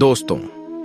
दोस्तों,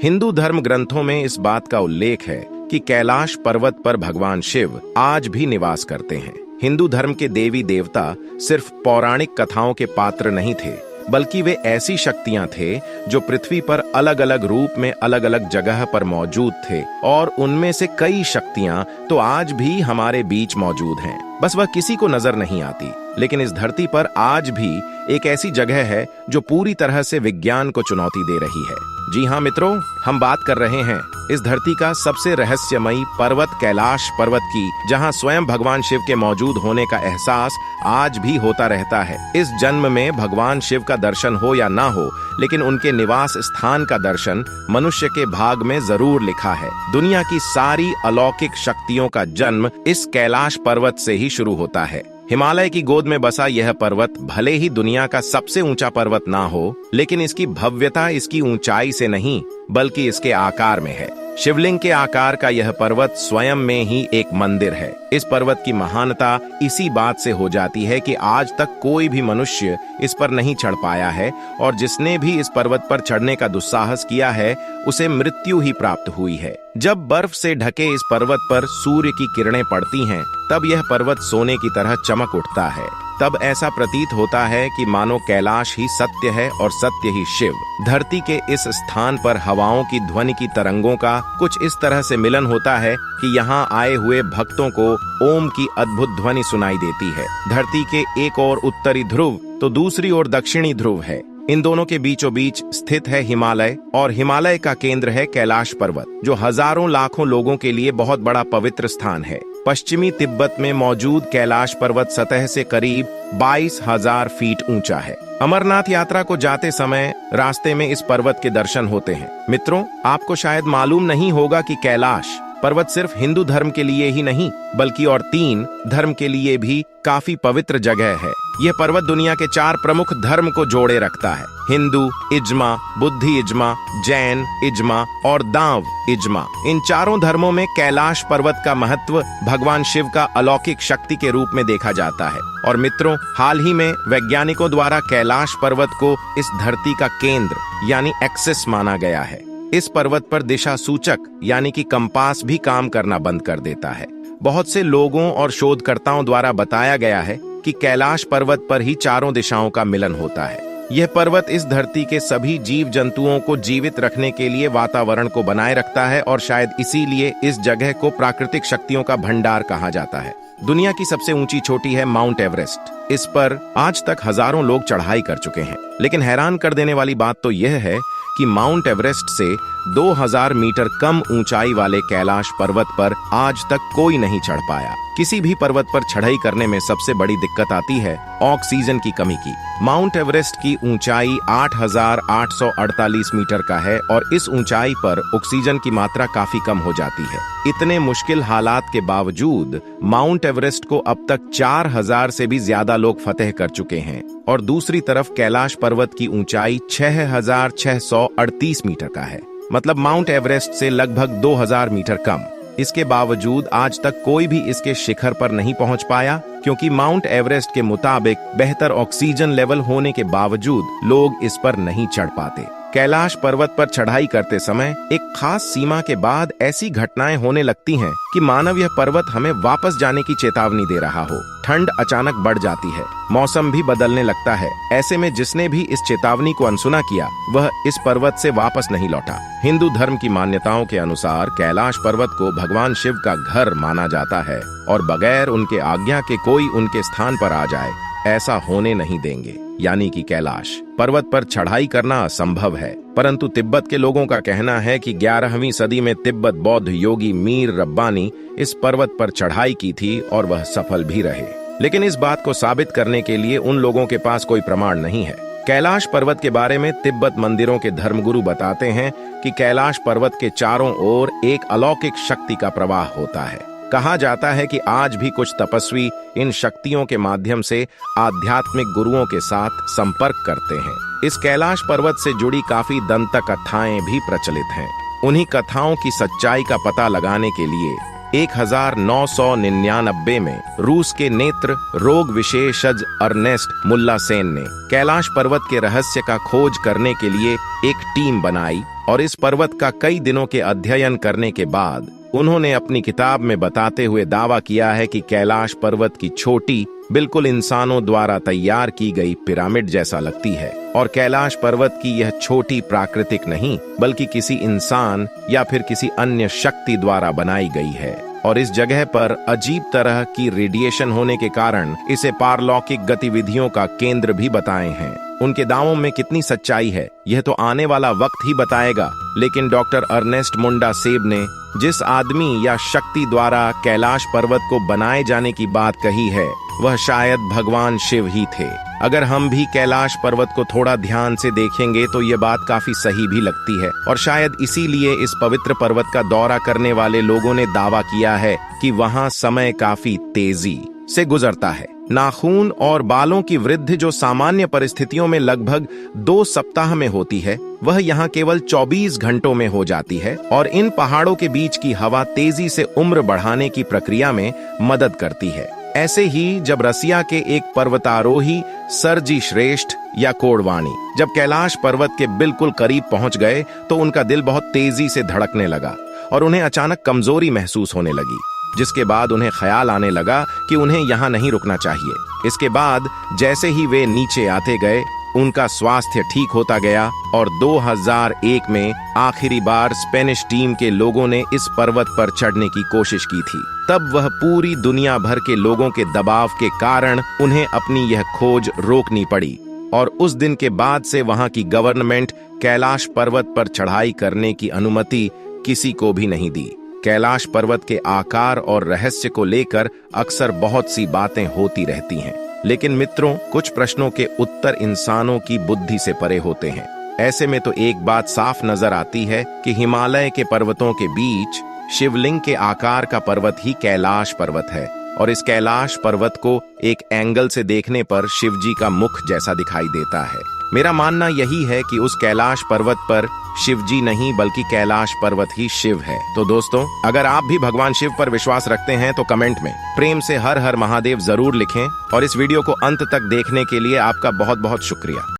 हिंदू धर्म ग्रंथों में इस बात का उल्लेख है कि कैलाश पर्वत पर भगवान शिव आज भी निवास करते हैं। हिंदू धर्म के देवी देवता सिर्फ पौराणिक कथाओं के पात्र नहीं थे, बल्कि वे ऐसी शक्तियां थे जो पृथ्वी पर अलग अलग रूप में अलग अलग जगह पर मौजूद थे, और उनमें से कई शक्तियां तो आज भी हमारे बीच मौजूद हैं। बस वह किसी को नजर नहीं आती। लेकिन इस धरती पर आज भी एक ऐसी जगह है जो पूरी तरह से विज्ञान को चुनौती दे रही है। जी हाँ मित्रों, हम बात कर रहे हैं इस धरती का सबसे रहस्यमयी पर्वत कैलाश पर्वत की, जहां स्वयं भगवान शिव के मौजूद होने का एहसास आज भी होता रहता है। इस जन्म में भगवान शिव का दर्शन हो या ना हो, लेकिन उनके निवास स्थान का दर्शन मनुष्य के भाग में जरूर लिखा है। दुनिया की सारी अलौकिक शक्तियों का जन्म इस कैलाश पर्वत से ही शुरू होता है। हिमालय की गोद में बसा यह पर्वत भले ही दुनिया का सबसे ऊंचा पर्वत ना हो, लेकिन इसकी भव्यता इसकी ऊंचाई से नहीं बल्कि इसके आकार में है। शिवलिंग के आकार का यह पर्वत स्वयं में ही एक मंदिर है। इस पर्वत की महानता इसी बात से हो जाती है कि आज तक कोई भी मनुष्य इस पर नहीं चढ़ पाया है, और जिसने भी इस पर्वत पर चढ़ने का दुस्साहस किया है उसे मृत्यु ही प्राप्त हुई है। जब बर्फ से ढके इस पर्वत पर सूर्य की किरणें पड़ती हैं, तब यह पर्वत सोने की तरह चमक उठता है। तब ऐसा प्रतीत होता है कि मानो कैलाश ही सत्य है और सत्य ही शिव। धरती के इस स्थान पर हवाओं की ध्वनि की तरंगों का कुछ इस तरह से मिलन होता है कि यहाँ आए हुए भक्तों को ओम की अद्भुत ध्वनि सुनाई देती है। धरती के एक ओर उत्तरी ध्रुव तो दूसरी ओर दक्षिणी ध्रुव है। इन दोनों के बीचों बीच स्थित है हिमालय, और हिमालय का केंद्र है कैलाश पर्वत, जो हजारों लाखों लोगों के लिए बहुत बड़ा पवित्र स्थान है। पश्चिमी तिब्बत में मौजूद कैलाश पर्वत सतह से करीब 22,000 फीट ऊंचा है। अमरनाथ यात्रा को जाते समय रास्ते में इस पर्वत के दर्शन होते हैं। मित्रों, आपको शायद मालूम नहीं होगा कि कैलाश पर्वत सिर्फ हिंदू धर्म के लिए ही नहीं बल्कि और 3 धर्म के लिए भी काफी पवित्र जगह है। यह पर्वत दुनिया के 4 प्रमुख धर्म को जोड़े रखता है: हिंदू इज्मा, बुद्धि इज्मा, जैन इज्मा और दाव इज्मा। इन चारों धर्मों में कैलाश पर्वत का महत्व भगवान शिव का अलौकिक शक्ति के रूप में देखा जाता है। और मित्रों, हाल ही में वैज्ञानिकों द्वारा कैलाश पर्वत को इस धरती का केंद्र यानी एक्सिस माना गया है। इस पर्वत पर दिशा सूचक यानी कि कंपास भी काम करना बंद कर देता है। बहुत से लोगों और शोधकर्ताओं द्वारा बताया गया है कि कैलाश पर्वत पर ही चारों दिशाओं का मिलन होता है। यह पर्वत इस धरती के सभी जीव जंतुओं को जीवित रखने के लिए वातावरण को बनाए रखता है, और शायद इसीलिए इस जगह को प्राकृतिक शक्तियों का भंडार कहा जाता है। दुनिया की सबसे ऊंची चोटी है माउंट एवरेस्ट। इस पर आज तक हजारों लोग चढ़ाई कर चुके हैं, लेकिन हैरान कर देने वाली बात तो यह है कि माउंट एवरेस्ट से 2000 मीटर कम ऊंचाई वाले कैलाश पर्वत पर आज तक कोई नहीं चढ़ पाया। किसी भी पर्वत पर चढ़ाई करने में सबसे बड़ी दिक्कत आती है ऑक्सीजन की कमी की। माउंट एवरेस्ट की ऊंचाई 8,848 मीटर का है, और इस ऊंचाई पर ऑक्सीजन की मात्रा काफी कम हो जाती है। इतने मुश्किल हालात के बावजूद माउंट एवरेस्ट को अब तक 4000 से भी ज्यादा लोग फतेह कर चुके हैं, और दूसरी तरफ कैलाश पर्वत की ऊंचाई 6,638 मीटर का है, मतलब माउंट एवरेस्ट से लगभग 2000 मीटर कम। इसके बावजूद आज तक कोई भी इसके शिखर पर नहीं पहुंच पाया, क्योंकि माउंट एवरेस्ट के मुताबिक बेहतर ऑक्सीजन लेवल होने के बावजूद लोग इस पर नहीं चढ़ पाते। कैलाश पर्वत पर चढ़ाई करते समय एक खास सीमा के बाद ऐसी घटनाएं होने लगती हैं कि मानव यह पर्वत हमें वापस जाने की चेतावनी दे रहा हो। ठंड अचानक बढ़ जाती है, मौसम भी बदलने लगता है। ऐसे में जिसने भी इस चेतावनी को अनसुना किया वह इस पर्वत से वापस नहीं लौटा। हिंदू धर्म की मान्यताओं के अनुसार कैलाश पर्वत को भगवान शिव का घर माना जाता है, और बगैर उनके आज्ञा के कोई उनके स्थान पर आ जाए ऐसा होने नहीं देंगे। यानी कि कैलाश पर्वत पर चढ़ाई करना असंभव है। परंतु तिब्बत के लोगों का कहना है कि 11वीं सदी में तिब्बत बौद्ध योगी मीर रब्बानी इस पर्वत पर चढ़ाई की थी, और वह सफल भी रहे। लेकिन इस बात को साबित करने के लिए उन लोगों के पास कोई प्रमाण नहीं है। कैलाश पर्वत के बारे में तिब्बत मंदिरों के धर्मगुरु बताते हैं कि कैलाश पर्वत के चारों ओर एक अलौकिक शक्ति का प्रवाह होता है। कहा जाता है कि आज भी कुछ तपस्वी इन शक्तियों के माध्यम से आध्यात्मिक गुरुओं के साथ संपर्क करते हैं। इस कैलाश पर्वत से जुड़ी काफी दंत कथाएं भी प्रचलित हैं। उन्हीं कथाओं की सच्चाई का पता लगाने के लिए 1999 में रूस के नेत्र रोग विशेषज्ञ अर्नेस्ट मुल्ला सेन ने कैलाश पर्वत के रहस्य का खोज करने के लिए एक टीम बनाई, और इस पर्वत का कई दिनों के अध्ययन करने के बाद उन्होंने अपनी किताब में बताते हुए दावा किया है कि कैलाश पर्वत की छोटी, बिल्कुल इंसानों द्वारा तैयार की गई पिरामिड जैसा लगती है। और कैलाश पर्वत की यह छोटी प्राकृतिक नहीं, बल्कि किसी इंसान या फिर किसी अन्य शक्ति द्वारा बनाई गई है। और इस जगह पर अजीब तरह की रेडिएशन होने के कारण इसे पारलौकिक गतिविधियों का केंद्र भी बताए हैं। उनके दावों में कितनी सच्चाई है यह तो आने वाला वक्त ही बताएगा, लेकिन डॉक्टर अर्नेस्ट मुंडा सेब ने जिस आदमी या शक्ति द्वारा कैलाश पर्वत को बनाए जाने की बात कही है वह शायद भगवान शिव ही थे। अगर हम भी कैलाश पर्वत को थोड़ा ध्यान से देखेंगे तो ये बात काफी सही भी लगती है, और शायद इसीलिए इस पवित्र पर्वत का दौरा करने वाले लोगों ने दावा किया है कि वहां समय काफी तेजी से गुजरता है। नाखून और बालों की वृद्धि जो सामान्य परिस्थितियों में लगभग 2 सप्ताह में होती है, वह यहाँ केवल 24 घंटों में हो जाती है। और इन पहाड़ों के बीच की हवा तेजी से उम्र बढ़ाने की प्रक्रिया में मदद करती है। ऐसे ही जब रसिया के एक पर्वतारोही सरजी श्रेष्ठ या कोडवाणी जब कैलाश पर्वत के बिल्कुल करीब पहुंच गए तो उनका दिल बहुत तेजी से धड़कने लगा और उन्हें अचानक कमजोरी महसूस होने लगी, जिसके बाद उन्हें ख्याल आने लगा कि उन्हें यहाँ नहीं रुकना चाहिए। इसके बाद जैसे ही वे नीचे आते गए उनका स्वास्थ्य ठीक होता गया और 2001 में आखिरी बार स्पेनिश टीम के लोगों ने इस पर्वत पर चढ़ने की कोशिश की थी। तब वह पूरी दुनिया भर के लोगों के दबाव के कारण उन्हें अपनी यह खोज रोकनी पड़ी, और उस दिन के बाद से वहां की गवर्नमेंट कैलाश पर्वत पर चढ़ाई करने की अनुमति किसी को भी नहीं दी। कैलाश पर्वत के आकार और रहस्य को लेकर अक्सर बहुत सी बातें होती रहती हैं, लेकिन मित्रों कुछ प्रश्नों के उत्तर इंसानों की बुद्धि से परे होते हैं। ऐसे में तो एक बात साफ नजर आती है कि हिमालय के पर्वतों के बीच शिवलिंग के आकार का पर्वत ही कैलाश पर्वत है, और इस कैलाश पर्वत को एक एंगल से देखने पर शिवजी का मुख जैसा दिखाई देता है। मेरा मानना यही है कि उस कैलाश पर्वत पर शिवजी नहीं बल्कि कैलाश पर्वत ही शिव है। तो दोस्तों, अगर आप भी भगवान शिव पर विश्वास रखते हैं तो कमेंट में प्रेम से हर हर महादेव जरूर लिखें, और इस वीडियो को अंत तक देखने के लिए आपका बहुत बहुत शुक्रिया।